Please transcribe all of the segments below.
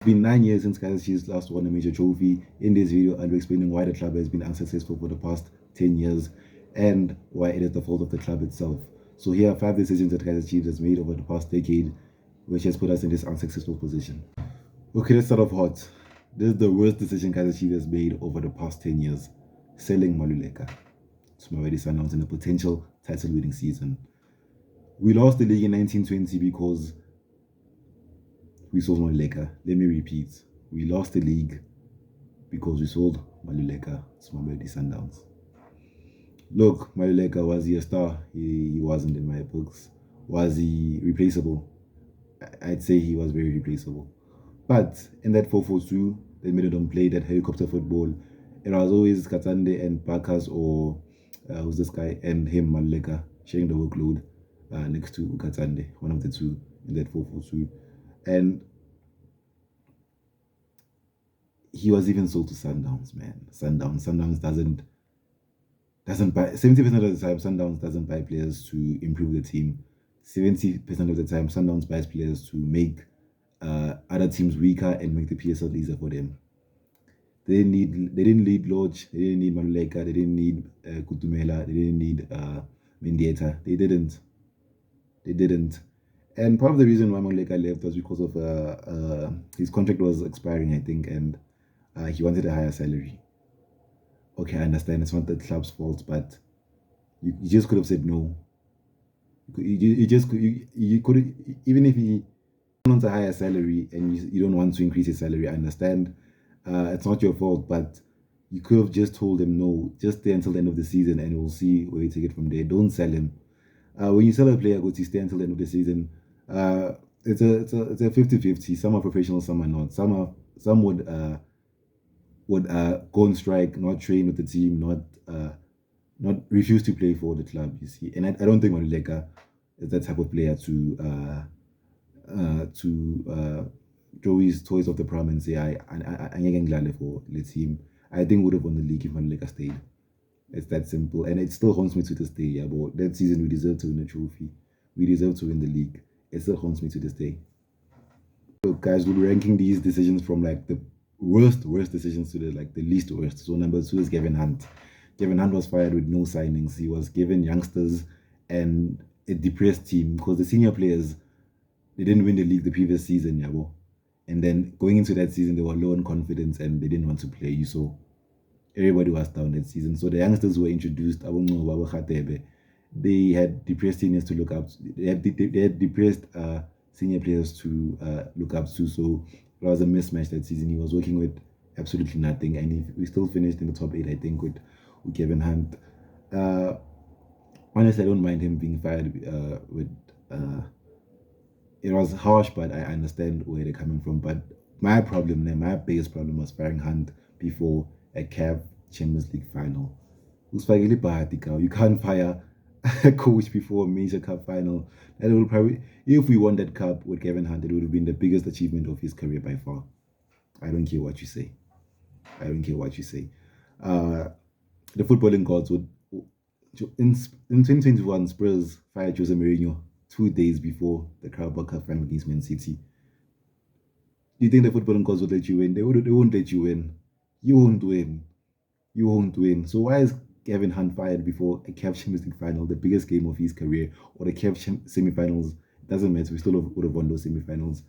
It's been 9 years since Kaizer Chiefs last won a major trophy. In this video, I'll be explaining why the club has been unsuccessful for the past 10 years and why it is the fault of the club itself. So here are 5 decisions that Kaizer Chiefs has made over the past decade, which has put us in this unsuccessful position. Okay, let's start off hot. This is the worst decision Kaizer Chiefs has made over the past 10 years. Selling Maluleka to Mamelodi Sundowns in a potential title-winning season. We lost the league in 1920 because we sold Maluleka. Let me repeat. We lost the league because we sold Maluleka to Mamelodi Sundowns. Look, Maluleka, was he a star? He wasn't in my books. Was he replaceable? I'd say he was very replaceable. But in that 4-4-2, they made it on play that helicopter football. It was always Katande and Bakas or who's this guy and him, Maluleka, sharing the workload next to Katande, one of the two in that 4-4-2. And he was even sold to Sundowns, man. Sundowns doesn't buy 70% of the time. Sundowns doesn't buy players to improve the team. 70% of the time, Sundowns buys players to make other teams weaker and make the PSL easier for them. They didn't need Lodge, they didn't need Maluleka, they didn't need Kutumela, they didn't need Mendieta. They didn't. And part of the reason why Maluleka left was because of his contract was expiring, I think, and he wanted a higher salary. Okay, I understand it's not the club's fault, but you just could have said no. You could, even if he wants a higher salary and you don't want to increase his salary, I understand. It's not your fault, but you could have just told him no, just stay until the end of the season and we'll see where you take it from there. Don't sell him. When you sell a player, go to stay until the end of the season. It's a 50-50. Some are professional, some are not. Some would go on strike, not train with the team, not refuse to play for the club. You see, and I don't think Maluleka is that type of player to throw his toys off the pram and say I'm getting for the team. I think would have won the league if Maluleka stayed. It's that simple, and it still haunts me to this day. Yeah, but that season we deserve to win the trophy. We deserve to win the league. It still haunts me to this day. So guys, we're ranking these decisions from like the worst decisions to the least worst. So number 2 is Gavin Hunt. Gavin Hunt was fired with no signings. He was given youngsters and a depressed team because the senior players, they didn't win the league the previous season, yabo. And then going into that season, they were low on confidence and they didn't want to play. You saw everybody was down that season. So the youngsters were introduced. They had depressed seniors to look up. They had depressed senior players to look up to. So it was a mismatch that season. He was working with absolutely nothing, and we still finished in the top 8, I think, with Gavin Hunt. Honestly, I don't mind him being fired. It was harsh, but I understand where they're coming from. But my biggest problem was firing Hunt before a CAF Champions League final. You can't fire a coach before a major cup final. That will probably, if we won that cup with Gavin Hunt, it would have been the biggest achievement of his career by far. I don't care what you say. I don't care what you say. The footballing gods would in 2021 Spurs fired Jose Mourinho 2 days before the Carabao Cup final against Man City. Do you think the footballing gods would let you win? They won't let you win. You won't win. You won't win. So why is Gavin Hunt fired before a CAF Champions League final, the biggest game of his career, or the CAF semi-finals? It doesn't matter. We still would have won those semi-finals.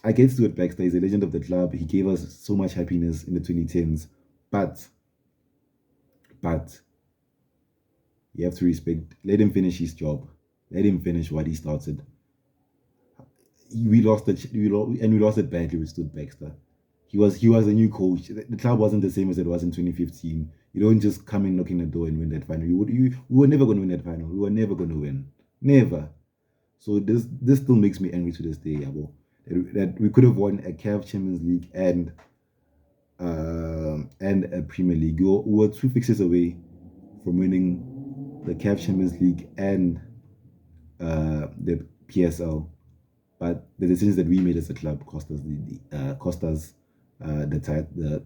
I get Stuart Baxter. He's a legend of the club. He gave us so much happiness in the 2010s. But you have to respect. Let him finish his job. Let him finish what he started. We lost it badly with Stuart Baxter. He was a new coach. The club wasn't the same as it was in 2015. You don't just come in knocking the door and win that final. We were never going to win that final. We were never going to win. Never. So this still makes me angry to this day, Yabo. That we could have won a CAF Champions League and a Premier League. We were 2 fixes away from winning the CAF Champions League and the PSL. But the decisions that we made as a club cost us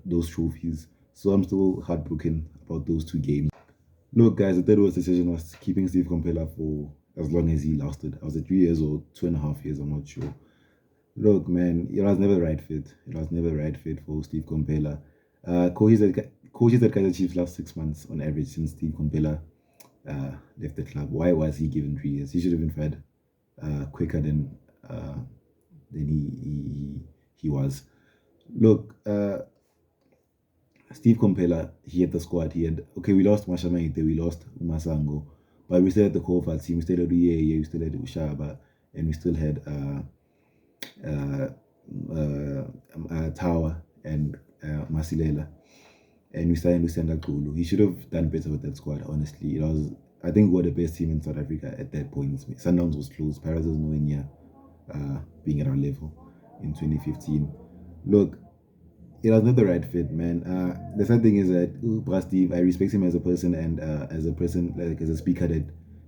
those trophies. So I'm still heartbroken about those 2 games. Look, guys, the third worst decision was keeping Steve Komphela for as long as he lasted. I was at 3 years or 2.5 years, I'm not sure. Look, man, it was never the right fit. It was never the right fit for Steve Komphela. Coaches at Kaizer Chiefs last 6 months on average since Steve Komphela left the club. Why was he given 3 years? He should have been fired quicker uh, than he was. Look, Steve Komphela, he had the squad. He had okay. We lost Mashamaite, we lost Umasango, but we still had the core of our team. We still had Uyeye, we still had Ushaba, and we still had uh, Tower and Masilela, and we signed Lucinda Kulu. He should have done better with that squad. Honestly, it was. I think we were the best team in South Africa at that point. Sundowns was close. Pirates was nowhere near being at our level in 2015. Look, it was not the right fit, man. The sad thing is that Steve, I respect him as a person and as a person, like as a speaker, that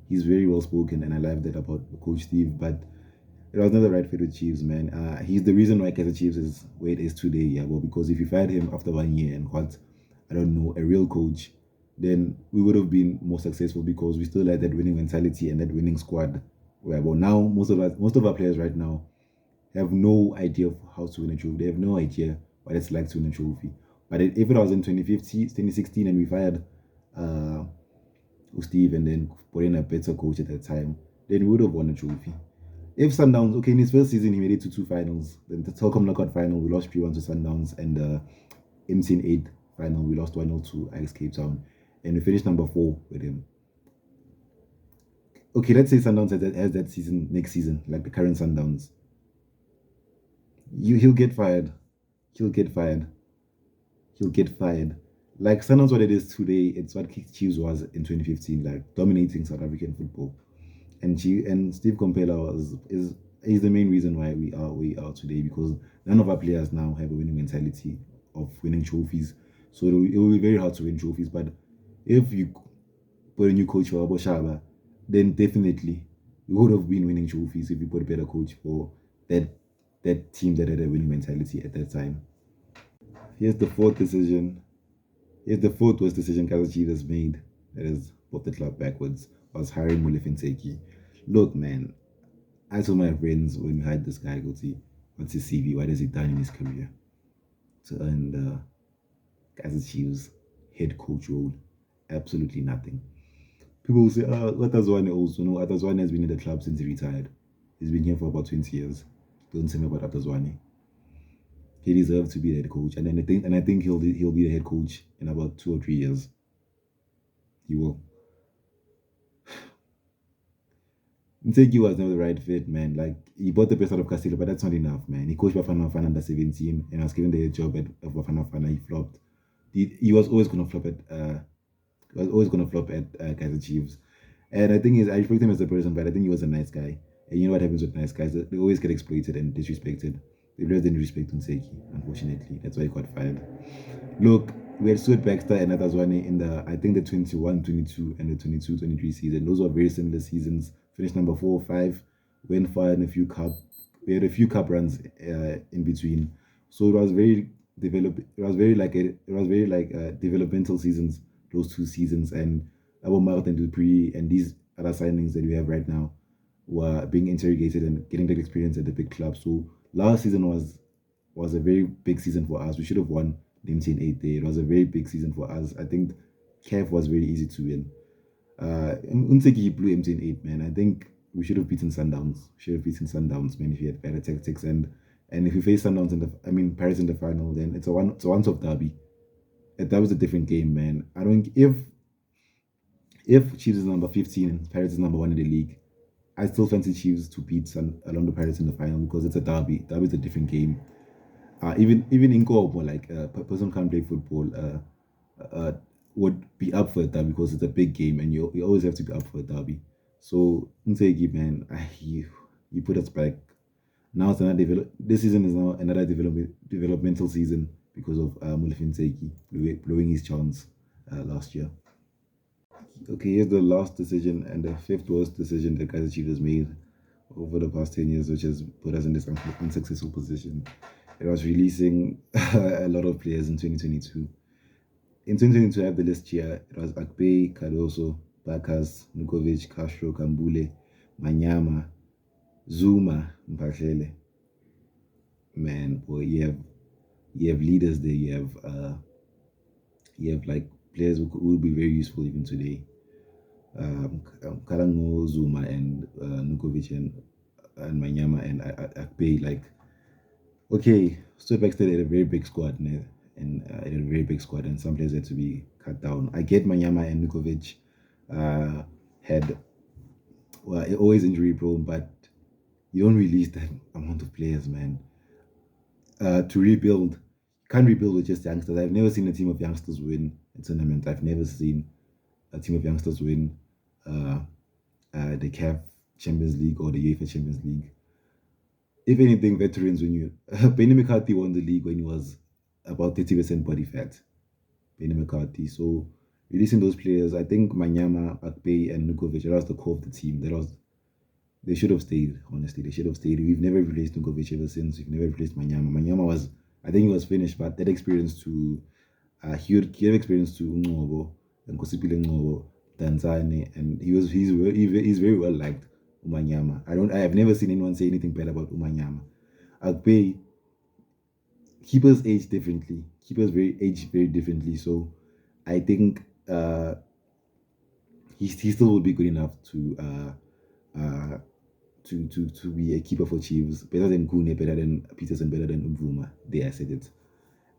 he's very well spoken, and I love that about Coach Steve. But it was not the right fit with Chiefs, man. He's the reason why Kaizer Chiefs is where it is today. Yeah, well, because if you fired him after 1 year and got, I don't know, a real coach, then we would have been more successful because we still had that winning mentality and that winning squad. Where well now most of our players right now have no idea of how to win a trophy. They have no idea what it's like to win a trophy. But if it was in 2015, 2016 and we fired uh, Steve and then put in a better coach at that time, then we would have won a trophy. If Sundowns, okay, in his first season, he made it to two finals. Then the Telkom knockout final, we lost 3-1 to Sundowns, and the MTN 8 final, we lost 1-0 to Ajax Cape Town. And we finished number 4 with him. Okay, let's say Sundowns has that season next season, like the current Sundowns. He'll get fired. He'll get fired. He'll get fired. Like Sundowns, what it is today, it's what Chiefs was in 2015, like dominating South African football. And Steve Komphela is the main reason why we are today, because none of our players now have a winning mentality of winning trophies. So it will be very hard to win trophies. But if you put a new coach for Aboshaba, then definitely we would have been winning trophies if you put a better coach for that team that had a winning mentality at that time. Here's the fourth decision. Here's the fourth worst decision Kaizer Chiefs has made that has brought the club backwards, was hiring Molefi Ntseki. Look, man, I told my friends when we hired this guy, go see what's his CV, what has he done in his career to earn the Kaizer Chiefs head coach role? Absolutely nothing. People will say, Atazwane also. No, Atazwane has been in the club since he retired. He's been here for about 20 years. Don't say me about Atazwane. He deserves to be the head coach, and then I think he'll be the head coach in about 2 or 3 years. He will. Ntegi was never the right fit, man. Like he bought the best out of Castillo, but that's not enough, man. He coached Bafana Bafana under 17 and was given the job at Bafana Bafana. He flopped. He was always gonna flop at Kaizer Chiefs. And I think I respect him as a person, but I think he was a nice guy. And you know what happens with nice guys? They always get exploited and disrespected. The players didn't respect Nseki, unfortunately. That's why he got fired. Look, we had Stuart Baxter and Atazwane in the, I think, the 21-22 and the 22-23 season. Those were very similar seasons. Finished number 4 or 5, went far in a few cup. We had a few cup runs in between. So it was very developmental seasons, those 2 seasons. And Abu Martin Dupree and these other signings that we have right now were being interrogated and getting that experience at the big club. So last season was a very big season for us. We should have won the MTN 8 there. It was a very big season for us. I think CAF was very easy to win. Unseki blew MTN 8, man. I think we should have beaten Sundowns. Should have beaten Sundowns, man, if he had better tactics. And if we face Sundowns Paris in the final, then it's a once-off derby. That was a different game, man. I don't if Chiefs is number 15 and Paris is number 1 in the league, I still fancy Chiefs to beat Orlando Pirates in the final because it's a derby. Derby is a different game. Even in Kobo, like a person can't play football, would be up for a derby because it's a big game and you always have to be up for a derby. So Nsegi, man, you put us back. Now it's another this season is now another developmental season because of Molefi Ntseki blowing his chance last year. Okay, here's the last decision and the fifth worst decision that Kaizer Chiefs has made over the past 10 years, which has put us in this unsuccessful position. It was releasing a lot of players in 2022. In 2022, I have the list here. It was Akpe, Cardoso, Bakas, Nukovic, Castro, Kambule, Manyama, Zuma, Mphahlele. man, boy, you have leaders there. You have like players who will be very useful even today. Kalango, Zuma, and Nukovic, and Manyama, and Akpay. Like, okay, Stoneback had a very big squad, and it had a very big squad, and some players had to be cut down. I get Manyama and Nukovic had, well, always injury prone, but you don't release that amount of players, man. To rebuild, you can't rebuild with just youngsters. I've never seen a team of youngsters win a tournament. I've never seen a team of youngsters win uh, the CAF Champions League or the UEFA Champions League. If anything, veterans when you Benny McCarthy won the league when he was about 30% body fat. Benny McCarthy. So releasing those players, I think Manyama, Akpay, and Nukovic, that was the core of the team. They should have stayed, honestly. They should have stayed. We've never replaced Nukovic ever since. We've never replaced Manyama. Manyama was, I think he was finished, but that experience to, he gave experience to Ngobo and Kosipile Ngobo, Tanzania, and he's very well liked, Umanyama. I have never seen anyone say anything bad about Umanyama. Akpay, keepers age differently. Keepers age very differently. So I think he still will be good enough to be a keeper for Chiefs. Better than Kune, better than Peterson, better than Umvuma. There, I said it.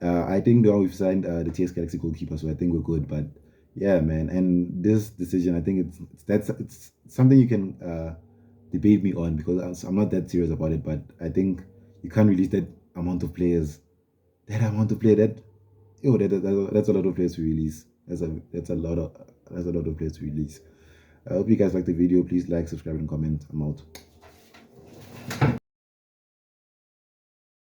I think now we've signed the TS Galaxy goalkeeper, so I think we're good. But yeah, man, and this decision, I think it's something you can debate me on because I'm not that serious about it. But I think you can't release that amount of players, that amount of player that that's a lot of players to release. That's a lot of players to release. I hope you guys like the video. Please like, subscribe, and comment. I'm out.